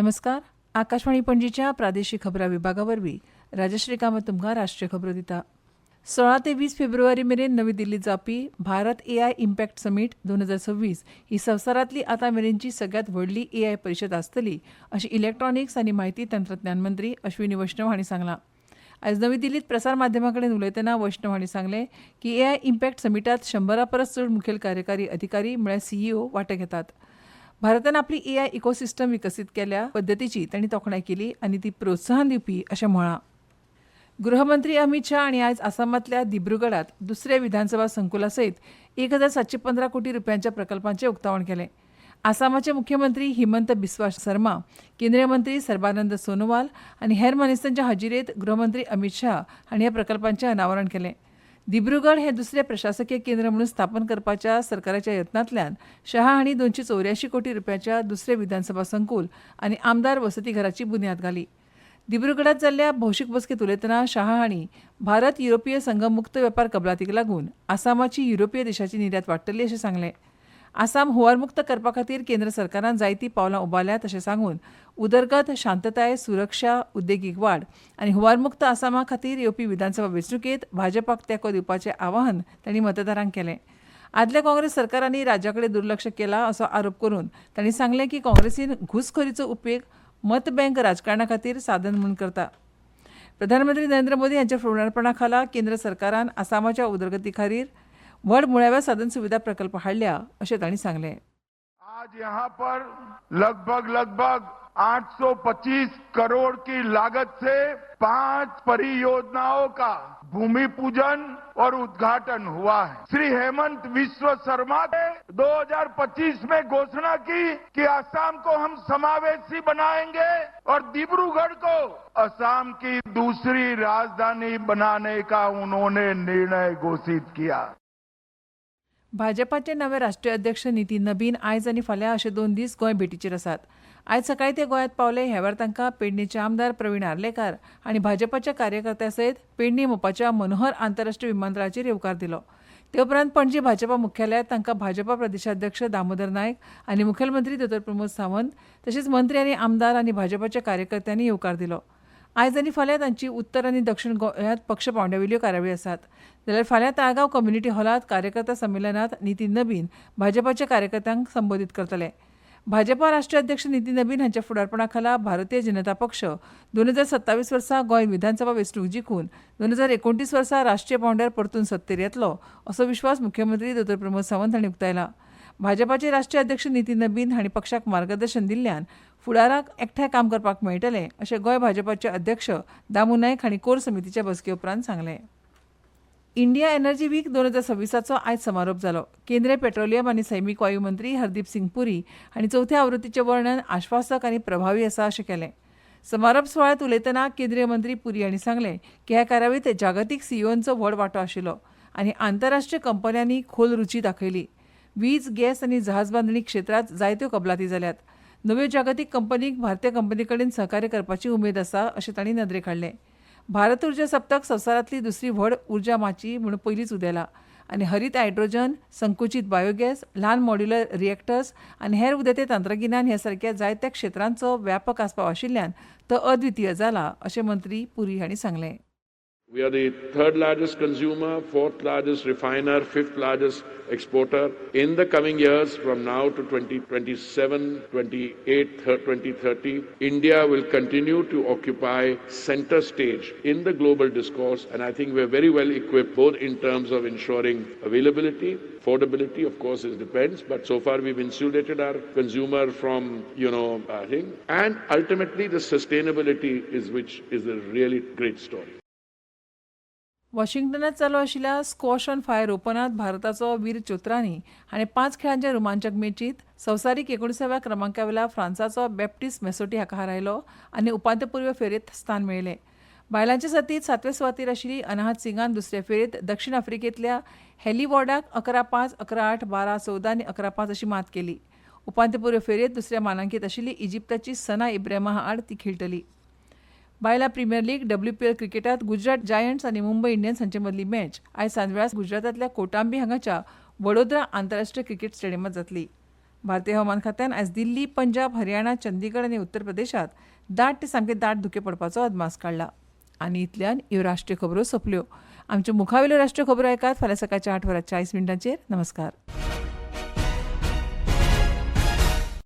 नमस्कार. आकाशवाणी पणजीच्या प्रादेशीक खबरां विभागावरवीं राजश्री कामत तुमकां राष्ट्रीय खबरो दिता. 16 ते 20 फेब्रुवारी मेरेन नवी दिल्लीत जावपी भारत एआय इम्पॅक्ट समीट 2026 ही संवसारांतली आतां मेरेनची सगळ्यांत व्हडली एआय परिशद आसतली अशें इलेक्ट्रॉनिक्स आनी म्हायती तंत्रज्ञान मंत्री अश्विनी वैष्णव हांणी सांगलां. आयज नवी दिल्लीत प्रसार माध्यमां कडेन उलयतना वैष्णव हांणी सांगलें की एआय इम्पॅक्ट समिटांत 100 परस चड मुखेल कार्यकारी अधिकारी म्हळ्यार सीईओ वांटो घेतात. भारतान आपली एआय इकोसिस्टम विकसीत केल्या पद्दतीची तांणी तोखणाय केली आनी ती प्रोत्साहन दिवपी अशें म्हळां. गृहमंत्री अमित शाह हांणी आयज आसामांतल्या दिब्रुगडात दुसऱ्या विधानसभा संकुला सयत 1715 कोटी रुपयांच्या प्रकल्पांचें उक्तावण केलें. आसामाचे मुख्यमंत्री हिमंत बिस्वा शर्मा, केंद्रीय मंत्री सर्बानंद सोनोवाल आनी हेर मनीसांच्या हाजिरेंत गृहमंत्री अमित शाह हांणी ह्या प्रकल्पांचें अनावरण केलें. दिब्रुगड हें दुसरें प्रशासकीय केंद्र म्हणून स्थापन करपाच्या सरकाराच्या यत्नांतल्यान शाह हांणी 284 कोटी रुपयांच्या दुसरें विधानसभा संकूल आनी आमदार वसतीघराची बुन्याद घाली. दिब्रुगडात जाल्ल्या भौशीक बसकेत उलयतना शाह हांणी भारत युरोपीय संघ मुक्त वेपार कबलातीक लागून आसामाची युरोपीय देशाची निर्यात वाडटली अशें सांगलें. आसाम हुंवार करपा खातीर केंद्र सरकारान जायतीं पावलां उबारल्यात अशें सांगून उदरगत, शांतताय, सुरक्षा, उद्देगीक वाड आनी हुंवार आसामा खातीर येवपी विधानसभा वेंचणुकेंत भाजपाक तेंको दिवपाचें आवाहन तांणी मतदारांक केलें. आदल्या काँग्रेस सरकारांनी राज्याकडे दुर्लक्ष केलां असो आरोप करून तांणी सांगलें की काँग्रेसीन घुसखोरीचो उपेग मतबँक राजकारणा खातीर साधन म्हूण करता. प्रधानमंत्री नरेंद्र मोदी हांच्या फुडारपणा खाला केंद्र सरकारान आसामाच्या उदरगती खातीर व्हड मुळाव्या साधन सुविधा प्रकल्प हाडल्या अशें तांणी सांगलें. आज यहाँ पर लगभग 825 करोड़ की लागत से 5 परियोजनाओं का भूमि पूजन और उद्घाटन हुआ है. श्री हेमंत बिस्वा शर्मा ने 2025 में घोषणा की कि असम को हम समावेशी बनाएंगे और डिब्रूगढ़ को असम की दूसरी राजधानी बनाने का उन्होंने निर्णय घोषित किया. भाजपाचे नवे राष्ट्रीय अध्यक्ष नितीन नबीन आयज आनी फाल्यां अशे 2 दीस गोंय भेटीचेर आसात. आयज सकाळीं ते गोंयांत पावले. ह्या वेळार तांकां पेडणेचे आमदार प्रवीण आर्लेकार आनी भाजपाच्या कार्यकर्त्यां सयत पेडणे मोपाच्या मनोहर आंतरराष्ट्रीय विमानतळाचेर येवकार दिलो. ते उपरांत पणजी भाजपा मुख्यालयात तांकां भाजपा प्रदेशाध्यक्ष दामोदर नायक आनी मुखेलमंत्री दोतोर प्रमोद सावंत तशेंच मंत्री आनी आमदार आनी भाजपाच्या कार्यकर्त्यांनी येवकार दिलो. आयज आनी फाल्यां तांची उत्तर आनी दक्षिण गोंयांत पक्ष पावंड्यावेल्यो कार्यावळी आसात. जाल्यार फाल्यां ताळगांव कम्युनिटी हॉलांत कार्यकर्ता संमेलनांत नितीन नबीन भाजपाच्या कार्यकर्त्यांक संबोधीत करतले. भाजपा राष्ट्रीय अध्यक्ष नितीन नबीन हांच्या फुडारपणा खाला भारतीय जनता पक्ष 2027 वर्सा गोंय विधानसभा वेंचणूक जिखून 2029 वर्सा राष्ट्रीय पावंड्यार परतून सत्तेर येतलो असो विश्वास मुख्यमंत्री दोतोर प्रमोद सावंत हांणी उक्तायला. भाजपाचे राष्ट्रीय अध्यक्ष नितीन नबीन हांणी पक्षाक मार्गदर्शन दिल्ल्यान फुडाराक एकठांय काम करपाक मेळटलें अशें गोंय भाजपाचे अध्यक्ष दामू नायक हांणी कोर समितीच्या बसके उपरांत सांगलें. इंडिया एनर्जी वीक 2026चो आयज समारोप जालो. केंद्रीय पेट्रोलियम आनी सैमीक वायू मंत्री हरदीप सिंग पुरी हांणी चवथ्या आवृत्तीचें वर्णन आश्वासक आनी प्रभावी आसा अशें केलें. समारोप सुवाळ्यांत उलयतना केंद्रीय मंत्री पुरी हांणी सांगलें की ह्या कार्यावळींत जागतीक सीईओंचो व्हड वांटो आशिल्लो आनी आंतरराष्ट्रीय कंपन्यांनी खोल रुची दाखयली. वीज, गॅस आनी जहाज बांदणी क्षेत्रांत जायत्यो कबलाती जाल्यात. नव्यो जागतीक कंपनीक भारतीय कंपनी कडेन सहकार्य करपाची उमेद आसा अशें तांणी नदरेक हाडलें. भारत उर्जा सप्तक संवसारांतली दुसरी व्हड उर्जा माची म्हूण पयलींच उदेला आनी हरीत हायड्रोजन, संकुचीत बायोगॅस, ल्हान मॉड्युलर रिएक्टर्स आनी हेर उदेते तंत्रगिन्यान ह्या सारक्या जायत्या क्षेत्रांचो व्यापक आस्पाव आशिल्ल्यान तो अद्वितीय जाला अशें मंत्री पुरी हांणी सांगलें. We are the third largest consumer, fourth largest refiner, fifth largest exporter. In the coming years, from now to 2027, 28, 2030, India will continue to occupy center stage in the global discourse, and I think we're very well equipped both in terms of ensuring availability, affordability, of course, it depends, but so far we've insulated our consumer from, thing, and ultimately the sustainability which is a really great story. वॉशिंग्टनात चालू आशिल्ल्या squash on fire ओपनांत भारताचो वीर चोत्रानी हाणें 5 खेळांच्या रोमांचक मॅचींत संवसारीक 19व्या क्रमांकावेल्या फ्रांसाचो Baptist मेसोटी हाका हारयलो आनी उपांत्यपूर्व फेरयेंत स्थान मेळयलें. बायलांचे सर्तींत 7व्या सुवातेर आशिल्ली अनाहत सिंगान दुसरे फेरयेंत दक्षिण आफ्रिकेंतल्या हेली वॉर्डाक 11-5, 11-8, 12-14 आनी 11-5 अशी मात केली. उपांत्यपूर्व फेरयेंत दुसऱ्या मानांकीत आशिल्ली इजिप्ताची सना इब्राहिमा आड ती खेळटली. बायला प्रीमियर लीग WPL क्रिकेटात गुजरात जायंट्स आनी मुंबय इंडियन्स हांचे मदली मॅच आयज सांजवेळा गुजरातांतल्या कोटांबी हांगाच्या वडोदरा आंतरराष्ट्रीय क्रिकेट स्टेडियमांत जातली. भारतीय हवामान खात्यान आयज दिल्ली, पंजाब, हरियाणा, चंदीगड आनी उत्तर प्रदेशात दाट ते सामके दाट धुके पडपाचो अदमास काडला. आनी इतल्यान ह्यो राष्ट्रीय खबरो सोंपल्यो. आमच्यो मुखावेल्यो राष्ट्रीय खबरो ऐकात फाल्यां सकाळच्या 8:40 नमस्कार.